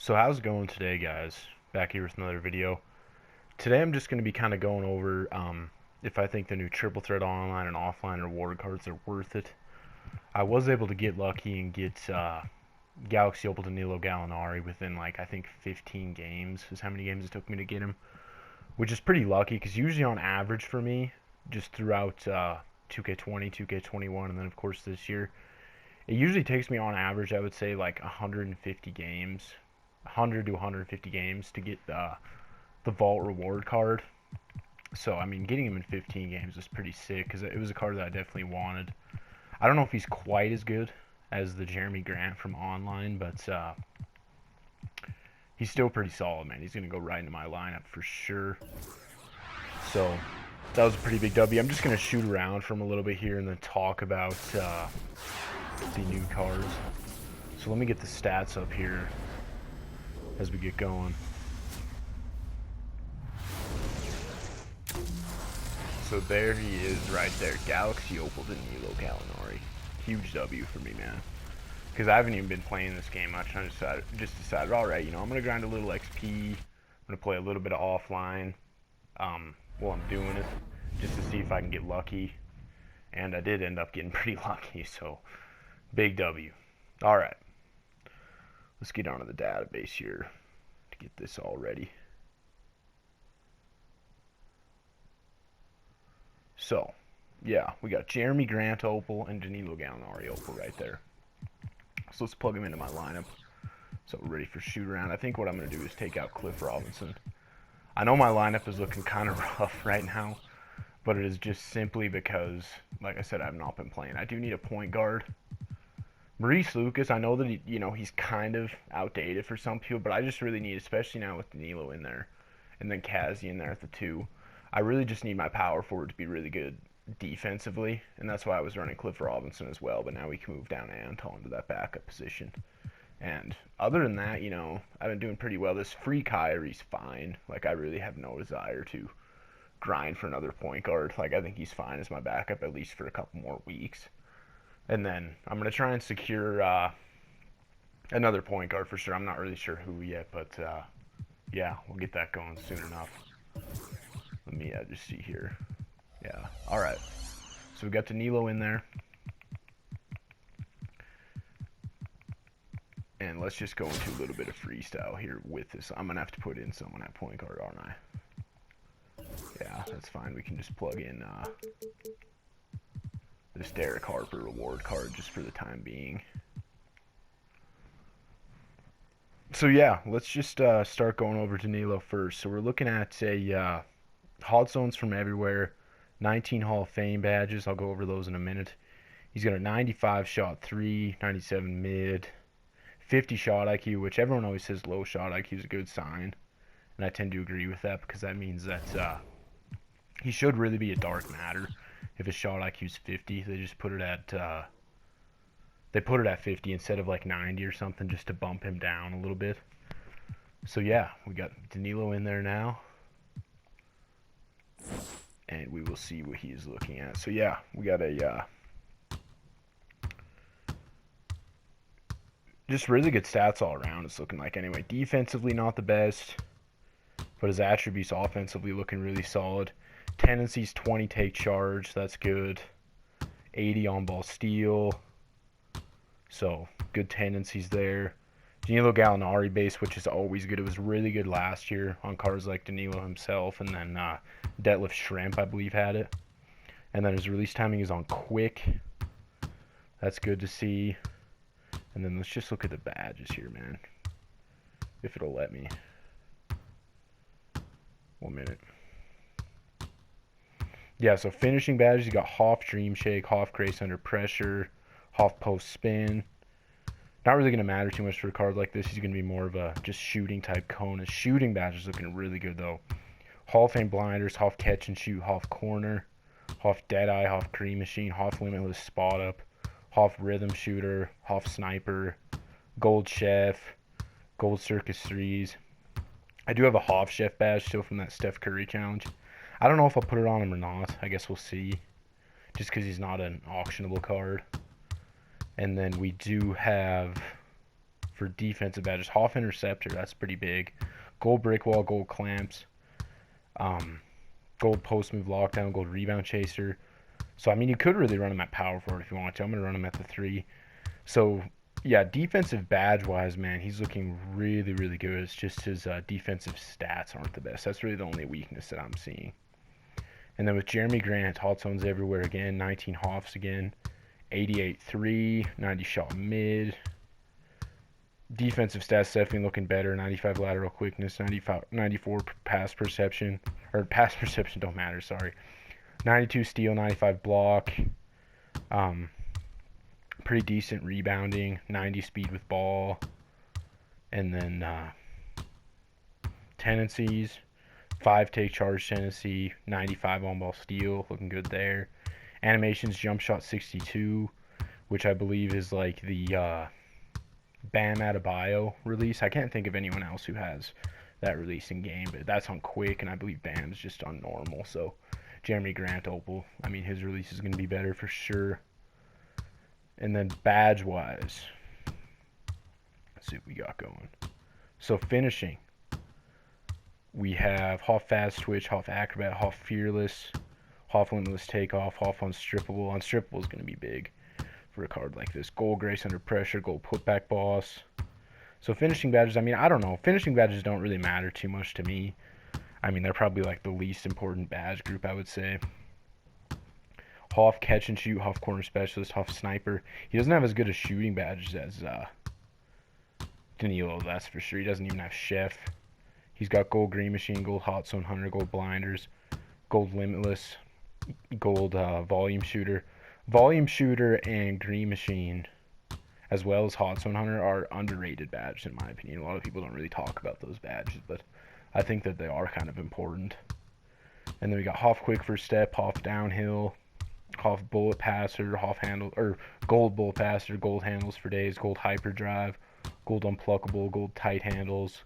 So how's it going today, guys? Back here with another video. Today I'm just going to be kind of going over if I think the new triple threat online and offline reward cards are worth it. I was able to get lucky and get Galaxy Opal Danilo Gallinari within like I think 15 games is how many games it took me to get him, which is pretty lucky because usually on average for me, just throughout 2k20, 2k21, and then of course this year, it usually takes me on average I would say like 150 games 100 to 150 games to get the vault reward card. So I mean, getting him in 15 games is pretty sick because it was a card that I definitely wanted. I don't know if he's quite as good as the Jerami Grant from online, but he's still pretty solid, man. He's gonna go right into my lineup for sure. So that was a pretty big W. I'm just gonna shoot around from a little bit here and then talk about the new cards. So let me get the stats up here as we get going. So there he is right there. Galaxy Opal Danilo Gallinari. Huge W for me, man. Because I haven't even been playing this game much. And I just decided, alright, you know, I'm going to grind a little XP. I'm going to play a little bit of offline while I'm doing it. Just to see if I can get lucky. And I did end up getting pretty lucky. So, big W. Alright. Let's get onto the database here to get this all ready. So, yeah, we got Jerami Grant Opal and Danilo Gallinari Opal right there. So let's plug them into my lineup. So we're ready for shoot around. I think what I'm going to do is take out Cliff Robinson. I know my lineup is looking kind of rough right now, but it is just simply because, like I said, I have not been playing. I do need a point guard. Maurice Lucas, I know that he's kind of outdated for some people, but I just really need, especially now with Danilo in there, and then Kazi in there at the 2, I really just need my power forward to be really good defensively, and that's why I was running Cliff Robinson as well, but now we can move down Anton into that backup position. And other than that, I've been doing pretty well. This free Kyrie's fine. Like, I really have no desire to grind for another point guard. Like, I think he's fine as my backup, at least for a couple more weeks. And then I'm going to try and secure another point guard for sure. I'm not really sure who yet, but yeah, we'll get that going soon enough. Let me just see here. Yeah, alright. So we got Danilo in there. And let's just go into a little bit of freestyle here with this. I'm going to have to put in someone at point guard, aren't I? Yeah, that's fine. We can just plug in this Derek Harper reward card just for the time being. So yeah, let's just start going over Danilo first. So we're looking at a hot zones from everywhere, 19 Hall of Fame badges. I'll go over those in a minute. He's got a 95 shot 3, 97 mid, 50 shot IQ, which everyone always says low shot IQ is a good sign, and I tend to agree with that because that means that he should really be a dark matter. If his shot IQ is 50, they just put it at 50 instead of like 90 or something, just to bump him down a little bit. So yeah, we got Danilo in there now, and we will see what he is looking at. So yeah, we got a just really good stats all around, it's looking like. Anyway, defensively not the best, but his attributes offensively looking really solid. Tendencies 20 take charge, that's good. 80 on ball steal, so good tendencies there. Danilo Gallinari base, which is always good. It was really good last year on cards like Danilo himself, and then Detlef Shrimp, I believe, had it. And then his release timing is on quick. That's good to see. And then let's just look at the badges here, man. If it'll let me. 1 minute. Yeah, so finishing badges, you got Hoff Dream Shake, Hoff Grace Under Pressure, Hoff Post Spin. Not really going to matter too much for a card like this. He's going to be more of a just shooting type cone. His shooting badge is looking really good, though. Hall of Fame Blinders, Hoff Catch and Shoot, Hoff Corner, Hoff Deadeye, Hoff Cream Machine, Hoff Limitless Spot Up, Hoff Rhythm Shooter, Hoff Sniper, Gold Chef, Gold Circus 3s. I do have a Hoff Chef badge still from that Steph Curry challenge. I don't know if I'll put it on him or not. I guess we'll see. Just because he's not an auctionable card. And then we do have, for defensive badges. Hoff Interceptor, that's pretty big. Gold Brick Wall, Gold Clamps, Gold Post Move Lockdown, Gold Rebound Chaser. So, I mean, you could really run him at power forward if you want to. I'm going to run him at the 3. So, yeah, defensive badge-wise, man, he's looking really, really good. It's just his defensive stats aren't the best. That's really the only weakness that I'm seeing. And then with Jerami Grant, hot zones everywhere again, 19 Hoffs again, 88 3, 90 shot mid. Defensive stats definitely looking better, 95 lateral quickness, 94 pass perception, or pass perception don't matter, sorry. 92 steal, 95 block, pretty decent rebounding, 90 speed with ball, and then tendencies, 5 take charge tendency, 95 on ball steal, looking good there. Animations, jump shot 62, which I believe is like the Bam Adebayo release. I can't think of anyone else who has that release in game, but that's on quick, and I believe Bam's just on normal. So Jerami Grant Opal, I mean, his release is going to be better for sure. And then badge wise, let's see what we got going. So finishing, we have Hoff Fast Twitch, Hoff Acrobat, Hoff Fearless, Hoff Limitless Takeoff, Hoff Unstrippable. Unstrippable is going to be big for a card like this. Gold Grace Under Pressure, Gold Putback Boss. So finishing badges, I mean, I don't know. Finishing badges don't really matter too much to me. I mean, they're probably like the least important badge group, I would say. Hoff Catch and Shoot, Hoff Corner Specialist, Hoff Sniper. He doesn't have as good a shooting badges as Danilo, that's for sure. He doesn't even have Chef. He's got Gold Green Machine, Gold Hot Zone Hunter, Gold Blinders, Gold Limitless, Gold Volume Shooter. Volume Shooter and Green Machine, as well as Hot Zone Hunter, are underrated badges in my opinion. A lot of people don't really talk about those badges, but I think that they are kind of important. And then we got Hoff Quick First Step, Hoff Downhill, Hoff Bullet Passer, Hoff Handle, or Gold Bullet Passer, Gold Handles for Days, Gold Hyperdrive, Gold Unpluckable, Gold Tight Handles.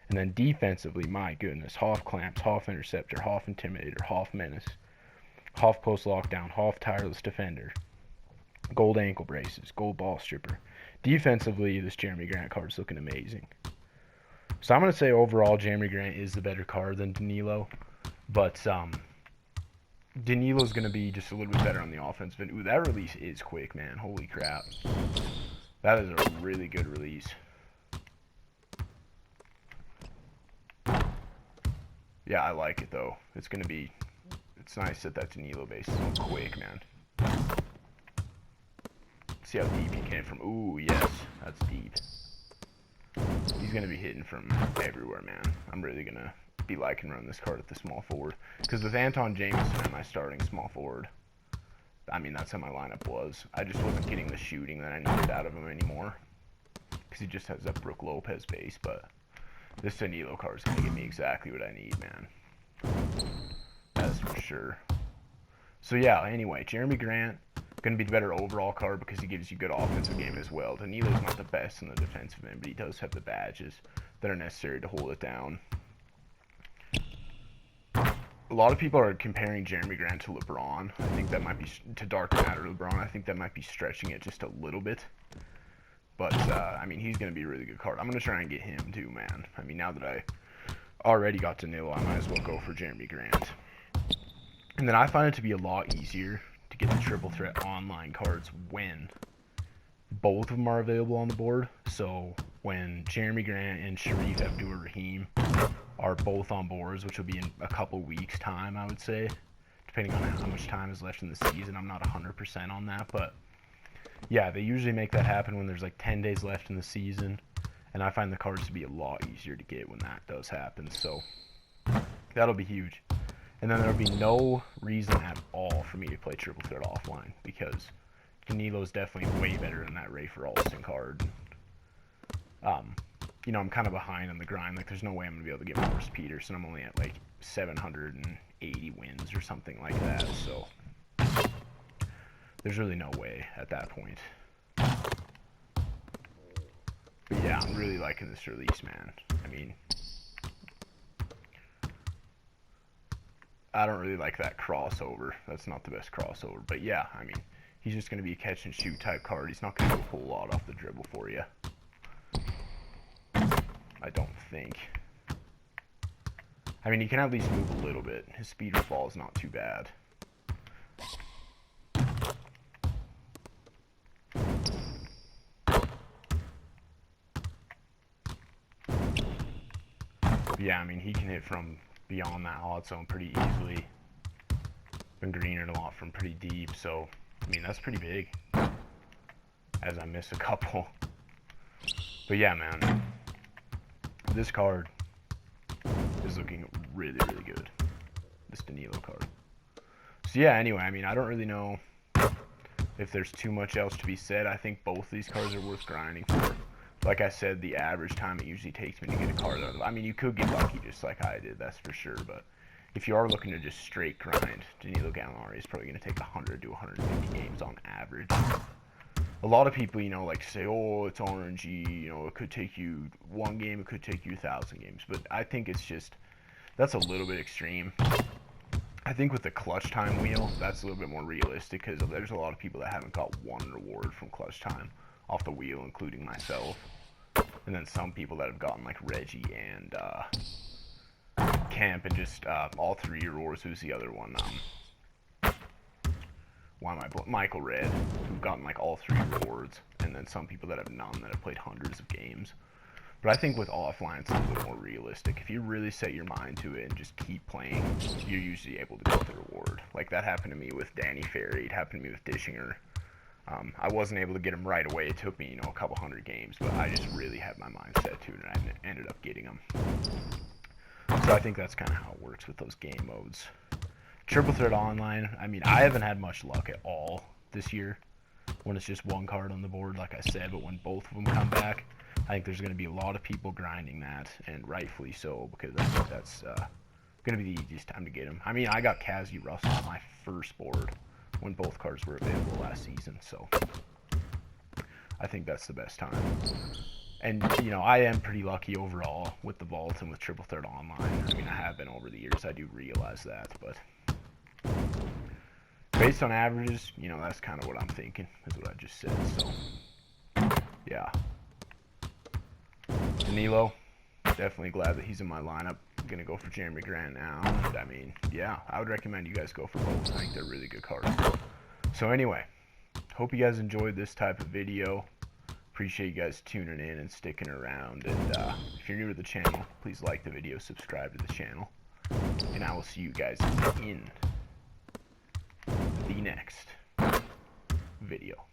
And then defensively, my goodness, Hoff Clamps, Hoff Interceptor, Hoff Intimidator, Hoff Menace, Hoff Post Lockdown, Hoff Tireless Defender, Gold Ankle Braces, Gold Ball Stripper. Defensively, this Jerami Grant card is looking amazing. So I'm going to say overall, Jerami Grant is the better card than Danilo. But Danilo's going to be just a little bit better on the offensive end. Ooh, that release is quick, man. Holy crap. That is a really good release. Yeah, I like it, though. It's going to be... It's nice that that Danilo base is so quick, man. See how deep he came from. Ooh, yes. That's deep. He's going to be hitting from everywhere, man. I'm really going to be liking running this card at the small forward. Because with Anton Jameson at my starting small forward, I mean, that's how my lineup was. I just wasn't getting the shooting that I needed out of him anymore. Because he just has that Brook Lopez base. But this Danilo card is going to give me exactly what I need, man. That's for sure. So yeah, anyway, Jerami Grant, going to be the better overall card because he gives you good offensive game as well. Danilo's not the best in the defensive end, but he does have the badges that are necessary to hold it down. A lot of people are comparing Jerami Grant to LeBron. I think that might be, to Dark Matter LeBron, I think that might be stretching it just a little bit. But, I mean, he's going to be a really good card. I'm going to try and get him too, man. I mean, now that I already got Danilo, I might as well go for Jerami Grant. And then I find it to be a lot easier to get the triple threat online cards when both of them are available on the board. So when Jerami Grant and Sharif Abdur-Rahim are both on boards, which will be in a couple weeks' time, I would say, depending on how much time is left in the season. I'm not 100% on that, but yeah, they usually make that happen when there's like 10 days left in the season, and I find the cards to be a lot easier to get when that does happen, so that'll be huge. And then there'll be no reason at all for me to play triple threat offline, because Danilo's definitely way better than that Rafer Alston card. You know, I'm kind of behind on the grind. Like, there's no way I'm going to be able to get Morris Peterson. I'm only at, like, 780 wins or something like that, so there's really no way at that point. But, yeah, I'm really liking this release, man. I mean, I don't really like that crossover. That's not the best crossover. But, yeah, I mean, he's just going to be a catch-and-shoot type card. He's not going to do a whole lot off the dribble for you. I don't think. I mean, he can at least move a little bit. His speed with ball is not too bad. But yeah, I mean, he can hit from beyond that hot zone pretty easily. Been greening a lot from pretty deep, so, I mean, that's pretty big. As I miss a couple. But yeah, man. This card is looking really, really good. This Danilo card. So yeah, anyway, I mean, I don't really know if there's too much else to be said. I think both these cards are worth grinding for. Like I said, the average time it usually takes me to get a card out of them. I mean, you could get lucky just like I did, that's for sure. But if you are looking to just straight grind, Danilo Gallinari is probably going to take 100 to 150 games on average. A lot of people, you know, like to say, oh, it's RNG, you know, it could take you 1 game, it could take you 1,000 games. But I think it's just, that's a little bit extreme. I think with the clutch time wheel, that's a little bit more realistic because there's a lot of people that haven't got 1 reward from clutch time off the wheel, including myself. And then some people that have gotten like Reggie and Camp and just all 3 rewards. Who's the other one? Michael Red, who've gotten like all 3 rewards, and then some people that have none that have played hundreds of games. But I think with offline it's a little more realistic. If you really set your mind to it and just keep playing, you're usually able to get the reward. Like that happened to me with Danny Ferry, it happened to me with Dishinger. I wasn't able to get him right away. It took me, you know, a couple hundred games, but I just really had my mind set to it, and I ended up getting them. So I think that's kind of how it works with those game modes. Triple Threat Online, I mean, I haven't had much luck at all this year when it's just 1 card on the board, like I said, but when both of them come back, I think there's going to be a lot of people grinding that, and rightfully so, because I think that's going to be the easiest time to get them. I mean, I got Kazi Russell on my first board when both cards were available last season, so I think that's the best time. And, you know, I am pretty lucky overall with the vault and with Triple Threat Online. I mean, I have been over the years, I do realize that, but based on averages, you know, that's kind of what I'm thinking, is what I just said, so yeah. Danilo, definitely glad that he's in my lineup. I'm going to go for Jerami Grant now, and I mean, yeah, I would recommend you guys go for both. I think they're really good cards. So anyway, hope you guys enjoyed this type of video. Appreciate you guys tuning in and sticking around, and if you're new to the channel, please like the video, subscribe to the channel, and I will see you guys in the next video.